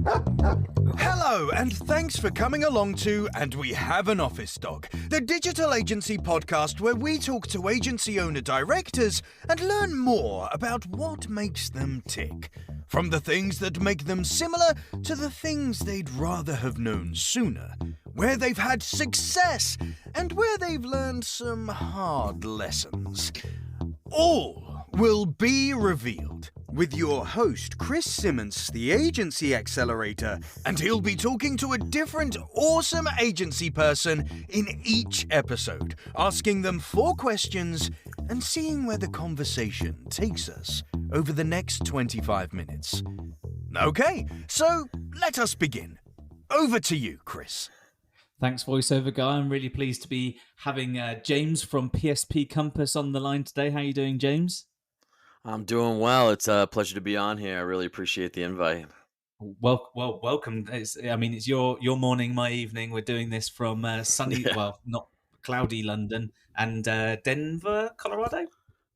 Hello, and thanks for coming along to And We Have an Office Dog, the digital agency podcast where we talk to agency owner-directors and learn more about what makes them tick. From the things that make them similar to the things they'd rather have known sooner, where they've had success and where they've learned some hard lessons. All will be revealed with your host, Chris Simmons, the Agency Accelerator, and he'll be talking to a different awesome agency person in each episode, asking them 4 questions and seeing where the conversation takes us over the next 25 minutes. Okay, so let us begin. Over to you, Chris. Thanks, voiceover guy. I'm really pleased to be having James from PSP Compass on the line today. How are you doing, James? I'm doing well. It's a pleasure to be on here. I really appreciate the invite. Well, welcome. It's your morning, my evening. We're doing this from sunny, well, not cloudy London and Denver, Colorado.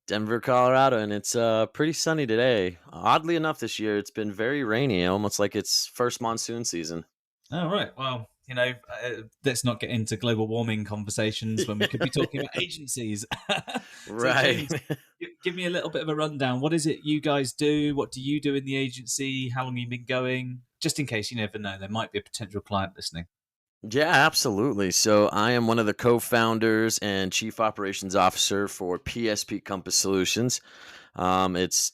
Denver, Colorado, and it's pretty sunny today. Oddly enough, this year it's been very rainy, almost like it's first monsoon season. Oh, right. Well, let's not get into global warming conversations when we could be talking about agencies. Right. So James, give me a little bit of a rundown. What is it you guys do? What do you do in the agency? How long have you been going? Just in case, you never know, there might be a potential client listening. Yeah, absolutely. So I am one of the co-founders and chief operations officer for PSP Compass Solutions. It's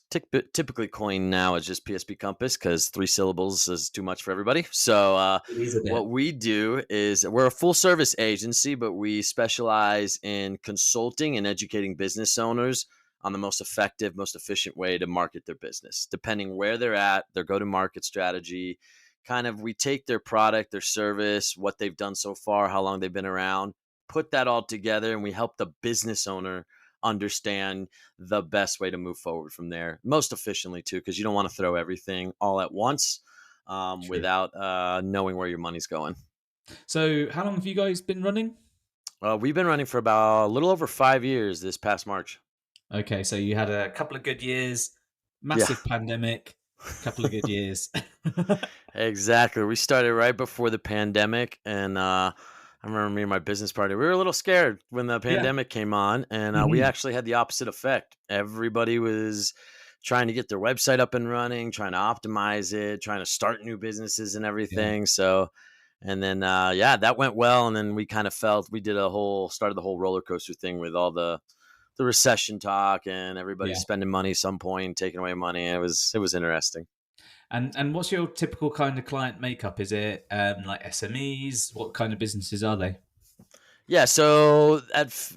typically coined now as just PSP Compass because 3 syllables is too much for everybody. So what we do is we're a full service agency, but we specialize in consulting and educating business owners on the most effective, most efficient way to market their business, depending where they're at, their go-to-market strategy. Kind of, we take their product, their service, what they've done so far, how long they've been around, put that all together, and we help the business owner understand the best way to move forward from there, most efficiently too, because you don't want to throw everything all at once without knowing where your money's going. So how long have you guys been running? We've been running for about a little over 5 years this past March. Okay, so you had a couple of good years, massive pandemic, couple of good years. Exactly. We started right before the pandemic, and I remember me and my business partner, we were a little scared when the pandemic came on, and we actually had the opposite effect. Everybody was trying to get their website up and running, trying to optimize it, trying to start new businesses and everything. Yeah. So, and then, that went well. And then we kind of felt we started the whole roller coaster thing with all the recession talk and everybody spending money at some point, taking away money. It was interesting. And what's your typical kind of client makeup? Is it like SMEs? What kind of businesses are they? Yeah, so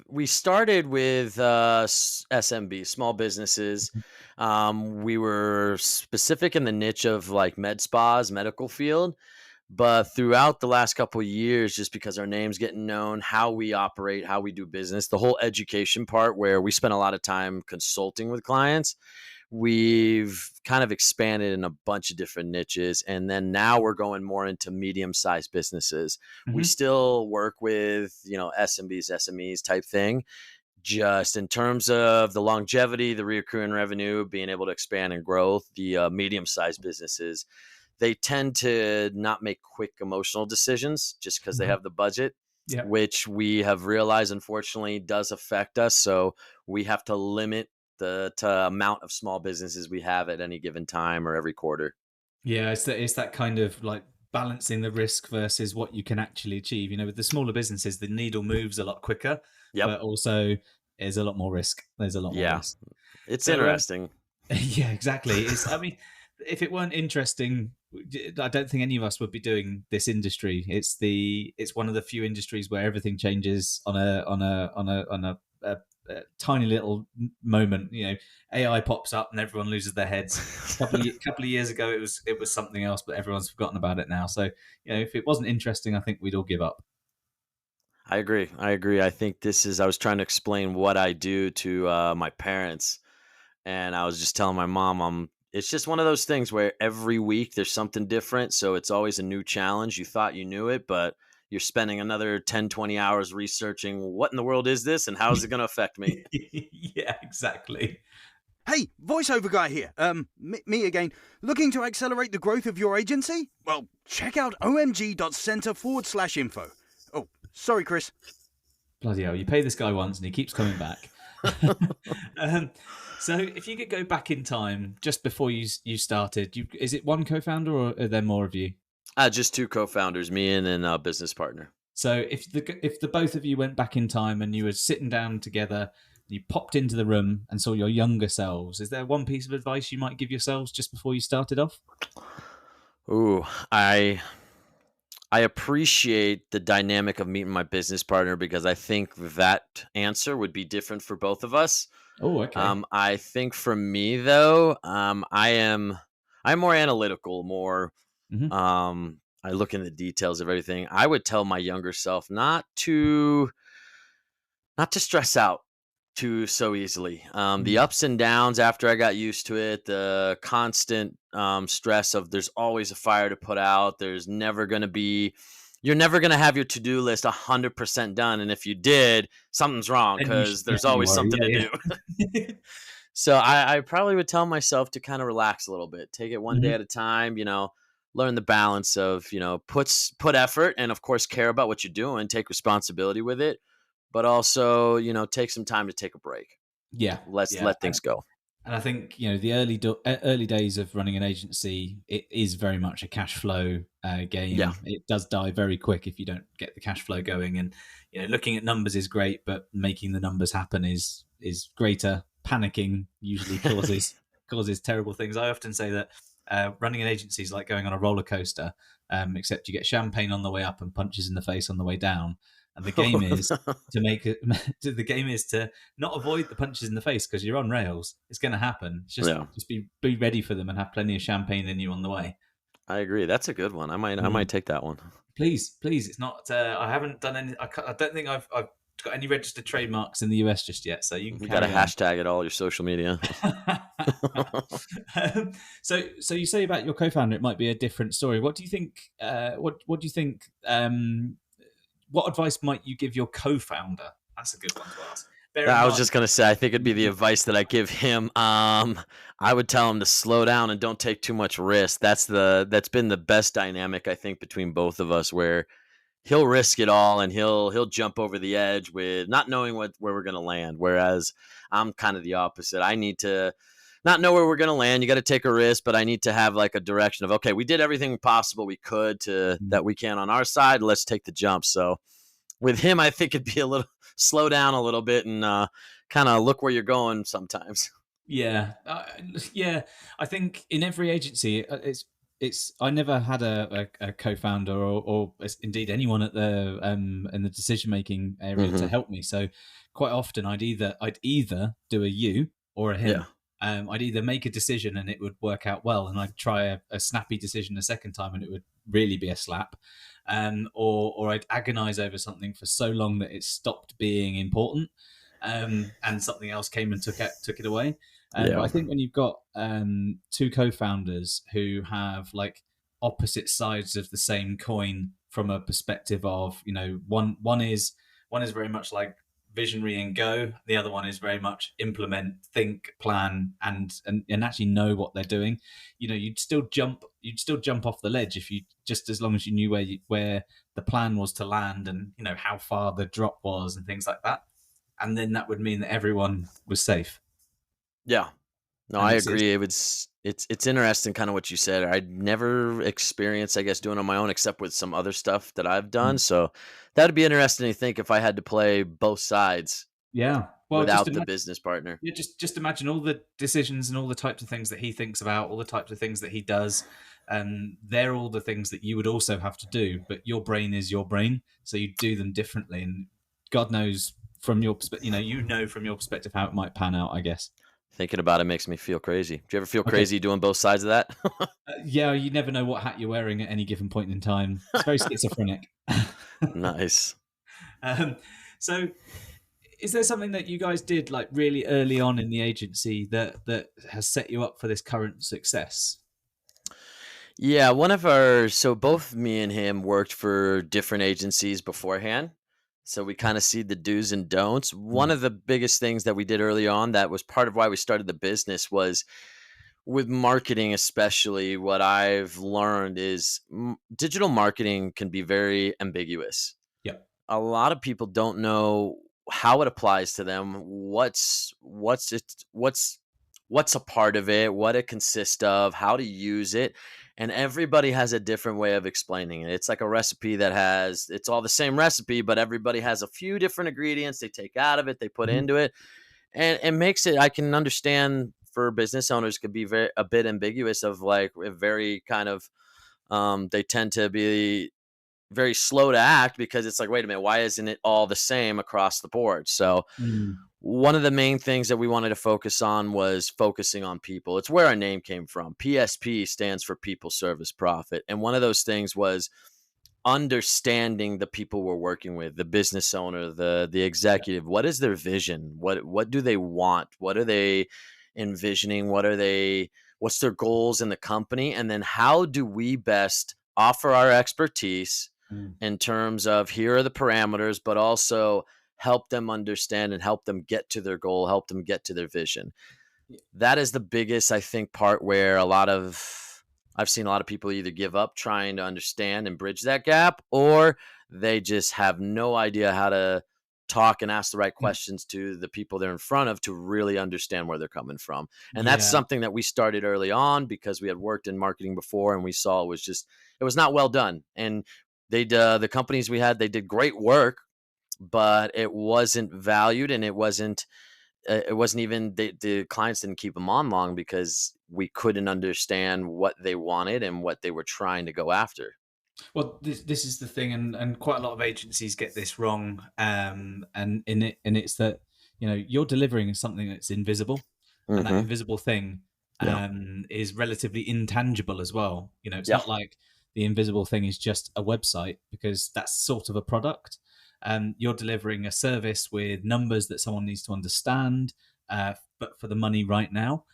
we started with SMB, small businesses. We were specific in the niche of like med spas, medical field. But throughout the last couple of years, just because our name's getting known, how we operate, how we do business, the whole education part where we spend a lot of time consulting with clients, we've kind of expanded in a bunch of different niches. And then now we're going more into medium-sized businesses. We still work with, SMBs, SMEs type thing. Just in terms of the longevity, the recurring revenue, being able to expand and grow, the medium-sized businesses, they tend to not make quick emotional decisions just because they have the budget, which we have realized, unfortunately, does affect us. So we have to limit the amount of small businesses we have at any given time or every quarter. Yeah, it's that kind of like balancing the risk versus what you can actually achieve. With the smaller businesses, the needle moves a lot quicker, but also there's a lot more risk. There's a lot more risk. It's interesting. Yeah, exactly. If it weren't interesting, I don't think any of us would be doing this industry. It's one of the few industries where everything changes on a tiny little moment. AI pops up and everyone loses their heads. A couple of years ago, it was something else, but everyone's forgotten about it now. So if it wasn't interesting, I think we'd all give up. I agree. I think I was trying to explain what I do to my parents, and I was just telling my mom, it's just one of those things where every week there's something different. So it's always a new challenge. You thought you knew it, but you're spending another 10, 20 hours researching what in the world is this and how is it going to affect me? Yeah, exactly. Hey, voiceover guy here. Me again. Looking to accelerate the growth of your agency? Well, check out omg.center/info. Oh, sorry, Chris. Bloody hell, you pay this guy once and he keeps coming back. So if you could go back in time just before you started, is it one co-founder or are there more of you? Just two co-founders, me and a business partner. So if the both of you went back in time and you were sitting down together, you popped into the room and saw your younger selves, is there one piece of advice you might give yourselves just before you started off? Ooh, I appreciate the dynamic of meeting my business partner because I think that answer would be different for both of us. Oh, okay. I think for me though, I'm more analytical, more Mhm. I look in the details of everything. I would tell my younger self not to stress out too so easily. The ups and downs after I got used to it, the constant stress of there's always a fire to put out. You're never going to have your to-do list 100% done. And if you did, something's wrong Then you should because there's definitely always worry. something to Yeah, do. So I probably would tell myself to kind of relax a little bit, take it one day Mhm. at a time, learn the balance of, put effort and of course care about what you're doing, take responsibility with it, but also, take some time to take a break. Yeah, Let's yeah. let things go. And I think the early days of running an agency, it is very much a cash flow game. Yeah. It does die very quick if you don't get the cash flow going. And looking at numbers is great, but making the numbers happen is greater. Panicking usually causes terrible things. I often say that running an agency is like going on a roller coaster, except you get champagne on the way up and punches in the face on the way down. And the game is the game is to not avoid the punches in the face because you're on rails. It's going to happen. It's Yeah. just be ready for them and have plenty of champagne in you on the way. I agree. That's a good one. I might take that one. Please. It's not. I haven't done any. I don't think I've got any registered trademarks in the US just yet. So you can. You got to carry on. hashtag it all your social media. So you say about your co-founder, it might be a different story. What do you think? What do you think? What advice might you give your co-founder? That's a good one to ask. I was just gonna say, I think it'd be the advice that I give him. I would tell him to slow down and don't take too much risk. That's been the best dynamic I think between both of us, where he'll risk it all and he'll jump over the edge with not knowing where we're gonna land. Whereas I'm kind of the opposite. I need to not know where we're gonna land. You got to take a risk, but I need to have like a direction of, okay, we did everything possible we could that we can on our side. Let's take the jump. So with him, I think it'd be a little slow down a little bit and kind of look where you're going sometimes. Yeah. I think in every agency, it's. I never had a co-founder or indeed anyone at the in the decision making area to help me. So quite often I'd either do a you or a him. Yeah. I'd either make a decision and it would work out well, and I'd try a snappy decision a second time and it would really be a slap. Or I'd agonize over something for so long that it stopped being important, and something else came and took it away. But I think when you've got two co-founders who have like opposite sides of the same coin from a perspective of, one is very much like visionary and go, the other one is very much implement, think, plan, and actually know what they're doing. You'd still jump off the ledge if you just as long as you knew where the plan was to land and how far the drop was and things like that, and then that would mean that everyone was safe. Yeah. No, I agree. It's interesting kind of what you said. I'd never experienced, I guess, doing it on my own except with some other stuff that I've done. So that'd be interesting to think if I had to play both sides. Yeah. Well, without the business partner. Yeah, just imagine all the decisions and all the types of things that he thinks about, all the types of things that he does. They're all the things that you would also have to do, but your brain is your brain, so you do them differently. And God knows from your perspective, from your perspective how it might pan out, I guess. Thinking about it makes me feel crazy. Do you ever feel crazy doing both sides of that? Yeah, you never know what hat you're wearing at any given point in time. It's very schizophrenic. Nice. So, is there something that you guys did like really early on in the agency that has set you up for this current success? Yeah, so both me and him worked for different agencies beforehand. So we kind of see the do's and don'ts. One of the biggest things that we did early on that was part of why we started the business was with marketing, especially. What I've learned is digital marketing can be very ambiguous. Yep. A lot of people don't know how it applies to them, what's a part of it, what it consists of, how to use it. And everybody has a different way of explaining it. It's like a recipe it's all the same recipe, but everybody has a few different ingredients they take out of it, they put Mhm. into it. And it makes it, I can understand for business owners could be a bit ambiguous of like a very kind of, they tend to be very slow to act because it's like, wait a minute, why isn't it all the same across the board? So Mm. one of the main things that we wanted to focus on was focusing on people. It's where our name came from. PSP stands for People, Service, Profit. And one of those things was understanding the people we're working with, the business owner, the executive. What is their vision? What do they want? What are they envisioning? What's their goals in the company? And then how do we best offer our expertise Mm. in terms of here are the parameters, but also help them understand and help them get to their goal, help them get to their vision. That is the biggest, I think, part where I've seen a lot of people either give up trying to understand and bridge that gap, or they just have no idea how to talk and ask the right Mm. questions to the people they're in front of to really understand where they're coming from. And that's Yeah. something that we started early on because we had worked in marketing before and we saw it was not well done. And the companies we had, they did great work, but it wasn't valued, and it wasn't even the clients didn't keep them on long because we couldn't understand what they wanted and what they were trying to go after. Well, this is the thing, and quite a lot of agencies get this wrong. And it's that you're delivering something that's invisible, and that Hmm. invisible thing Yeah. is relatively intangible as well. It's Yeah. not like the invisible thing is just a website, because that's sort of a product. You're delivering a service with numbers that someone needs to understand, but for the money right now.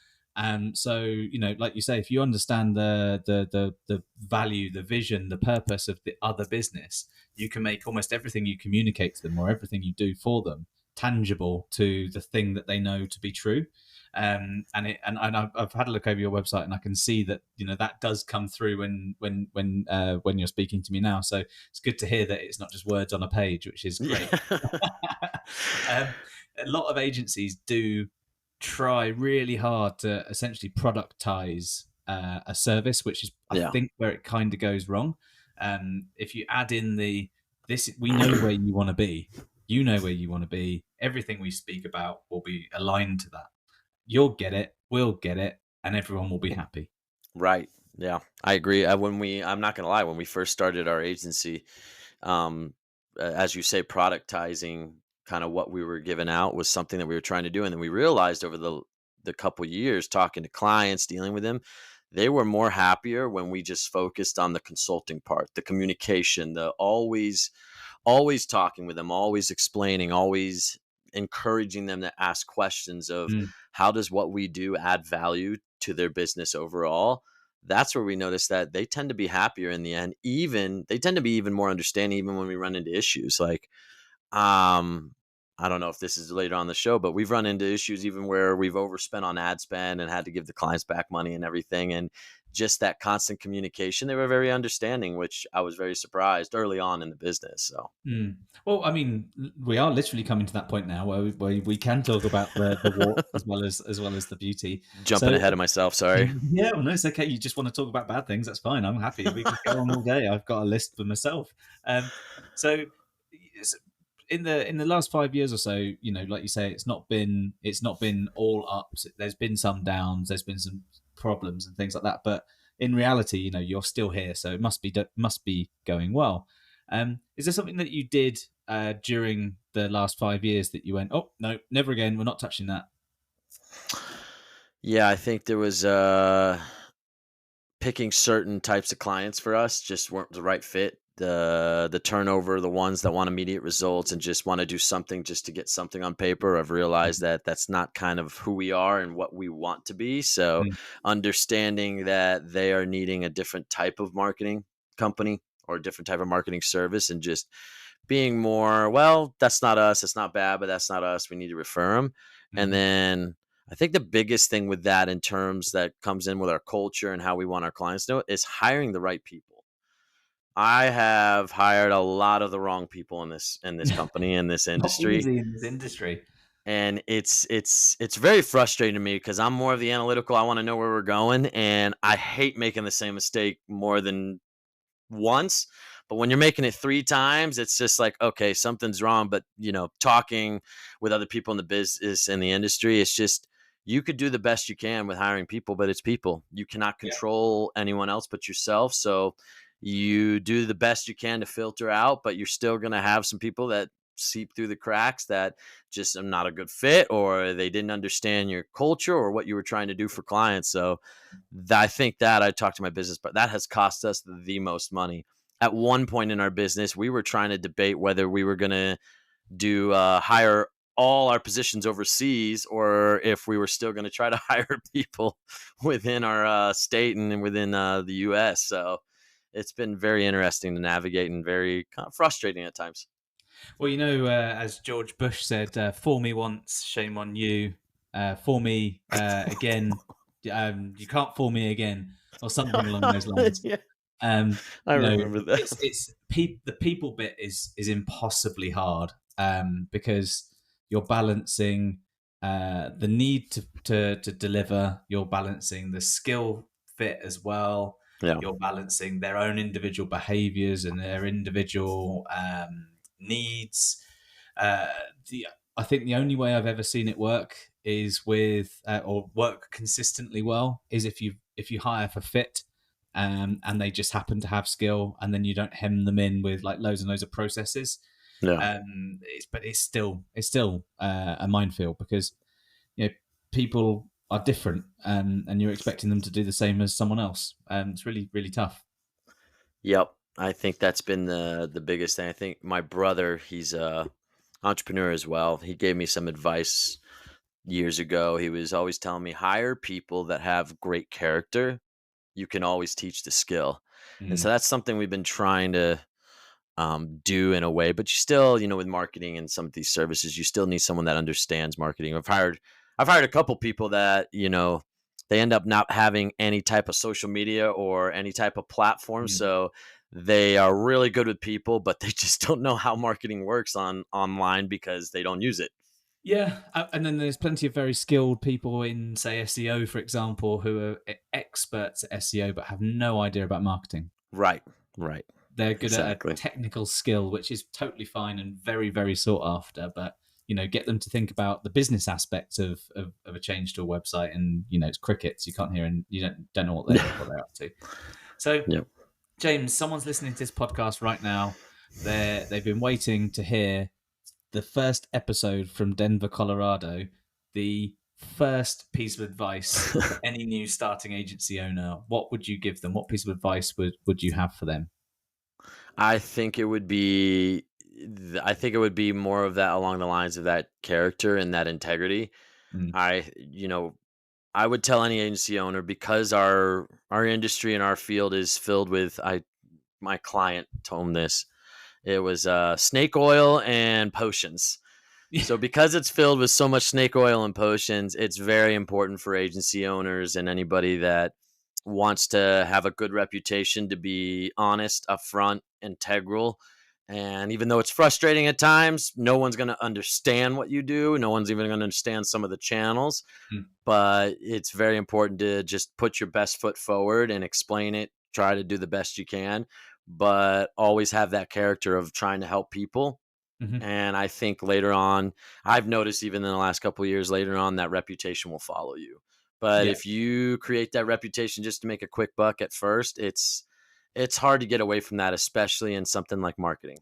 So like you say, if you understand the value, the vision, the purpose of the other business, you can make almost everything you communicate to them or everything you do for them tangible to the thing that they know to be true. And I've had a look over your website, and I can see that that does come through when you're speaking to me now. So it's good to hear that it's not just words on a page, which is great. A lot of agencies do try really hard to essentially productize a service, which is, I Yeah. think, where it kind of goes wrong. If you add in we know where you want to be, everything we speak about will be aligned to that. You'll get it, we'll get it, and everyone will be happy. Right. Yeah, I agree. I'm not gonna lie, when we first started our agency, um, as you say, productizing kind of what we were giving out was something that we were trying to do, and then we realized over the couple years talking to clients, dealing with them, they were more happier when we just focused on the consulting part, the communication, the always talking with them, always explaining, always encouraging them to ask questions of Mm. how does what we do add value to their business overall. That's where we notice that they tend to be happier in the end. Even they tend to be even more understanding even when we run into issues like I don't know if this is later on the show, but we've run into issues even where we've overspent on ad spend and had to give the clients back money and everything. And just that constant communication, they were very understanding, which I was very surprised early on in the business. So, Mm. Well, I mean, we are literally coming to that point now where we can talk about the warts as well as the beauty. jumping So ahead of myself, sorry. yeah, well, no, it's okay. You just want to talk about bad things. That's fine. I'm happy. We can go on all day. I've got a list for myself. So in the last 5 years or so, like you say, it's not been all ups. There's been some downs. There's been some problems and things like that. But in reality, you're still here, so it must be going well. Is there something that you did during the last 5 years that you went, oh no, never again? We're not touching that. Yeah, I think there was picking certain types of clients for us just weren't the right fit. The turnover, the ones that want immediate results and just want to do something just to get something on paper. I've realized that that's not kind of who we are and what we want to be. So Mm. understanding that they are needing a different type of marketing company or a different type of marketing service, and just being more, well, that's not us. It's not bad, but that's not us. We need to refer them. And then I think the biggest thing with that in terms that comes in with our culture and how we want our clients to know it is hiring the right people. I have hired a lot of the wrong people in this company, in this Not industry. easy in this industry. And it's very frustrating to me because I'm more of the analytical. I want to know where we're going, and I hate making the same mistake more than once. But when you're making it 3 times, it's just like, okay, something's wrong. But talking with other people in the business and the industry, it's just, you could do the best you can with hiring people, but it's people. You cannot Yeah. control anyone else but yourself. So you do the best you can to filter out, but you're still going to have some people that seep through the cracks that just are not a good fit, or they didn't understand your culture or what you were trying to do for clients. So I think that I talked to my business, but that has cost us the most money. At one point in our business, we were trying to debate whether we were going to do hire all our positions overseas, or if we were still going to try to hire people within our state and within the U.S. So it's been very interesting to navigate and very kind of frustrating at times. Well, as George Bush said, "For me once, shame on you. For me again, you can't fool me again," or something along those lines. Yeah, Um, I remember that. The people bit is impossibly hard, because you're balancing the need to deliver. You're balancing the skill fit as well. Yeah. You're balancing their own individual behaviors and their individual needs. Uh, I think the only way I've ever seen it work is with or work consistently well is if you hire for fit, and they just happen to have skill, and then you don't hem them in with like loads and loads of processes. Yeah. But it's still a minefield, because people are different, and you're expecting them to do the same as someone else. It's really, really tough. Yep. I think that's been the biggest thing. I think my brother, he's a entrepreneur as well. He gave me some advice years ago. He was always telling me, hire people that have great character. You can always teach the skill. And so that's something we've been trying to do in a way, but you still, with marketing and some of these services, you still need someone that understands marketing. I've hired a couple people that, they end up not having any type of social media or any type of platform. So they are really good with people, but they just don't know how marketing works online because they don't use it. Yeah, and then there's plenty of very skilled people in, say, SEO, for example, who are experts at SEO but have no idea about marketing. Right. They're good Exactly. at a technical skill, which is totally fine and very, very sought after. But get them to think about the business aspects of a change to a website, and it's crickets. You can't hear, and you don't know what they're up to. So, Yep. James, someone's listening to this podcast right now. They've been waiting to hear the first episode from Denver, Colorado. The first piece of advice for any new starting agency owner. What would you give them? What piece of advice would you have for them? I think it would be more of that, along the lines of that character and that integrity. I would tell any agency owner, because our industry and our field is filled with, my client told me this, it was snake oil and potions. So because it's filled with so much snake oil and potions, it's very important for agency owners and anybody that wants to have a good reputation to be honest, upfront, integral. And even though it's frustrating at times, no one's going to understand what you do. No one's even going to understand some of the channels. But it's very important to just put your best foot forward and explain it. Try to do the best you can, but always have that character of trying to help people. And I think later on, I've noticed even in the last couple of years, later on, that reputation will follow you. But if you create that reputation just to make a quick buck at first, it's hard to get away from that, especially in something like marketing.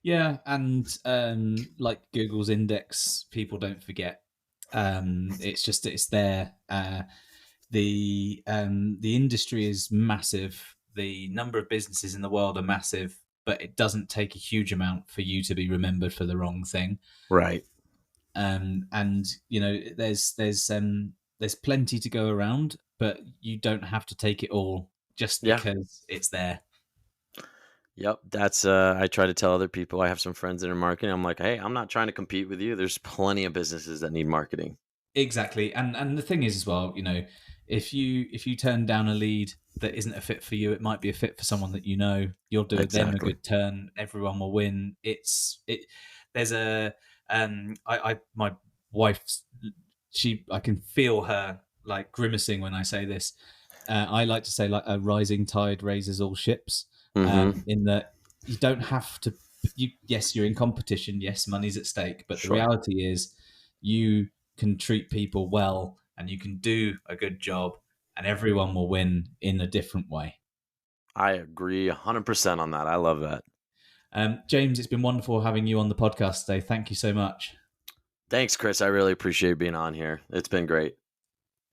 Yeah, and like Google's index, people don't forget. It's there. The industry is massive. The number of businesses in the world are massive, but it doesn't take a huge amount for you to be remembered for the wrong thing. Right. And there's plenty to go around, but you don't have to take it all just because it's there. Yep, that's I try to tell other people. I have some friends that are marketing. I'm like, hey, I'm not trying to compete with you. There's plenty of businesses that need marketing. Exactly, and the thing is as well, if you turn down a lead that isn't a fit for you, it might be a fit for someone that you know. You'll do them a Exactly. good turn. Everyone will win. There's a I my wife's I can feel her like grimacing when I say this. I like to say like a rising tide raises all ships. Mm-hmm. In that you don't have to. Yes, you're in competition. Yes, money's at stake, but the Sure. reality is you can treat people well and you can do a good job and everyone will win in a different way. I agree 100% on that. I love that. James, it's been wonderful having you on the podcast today. Thank you so much. Thanks, Chris. I really appreciate being on here. It's been great.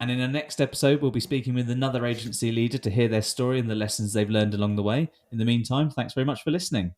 And in the next episode, we'll be speaking with another agency leader to hear their story and the lessons they've learned along the way. In the meantime, thanks very much for listening.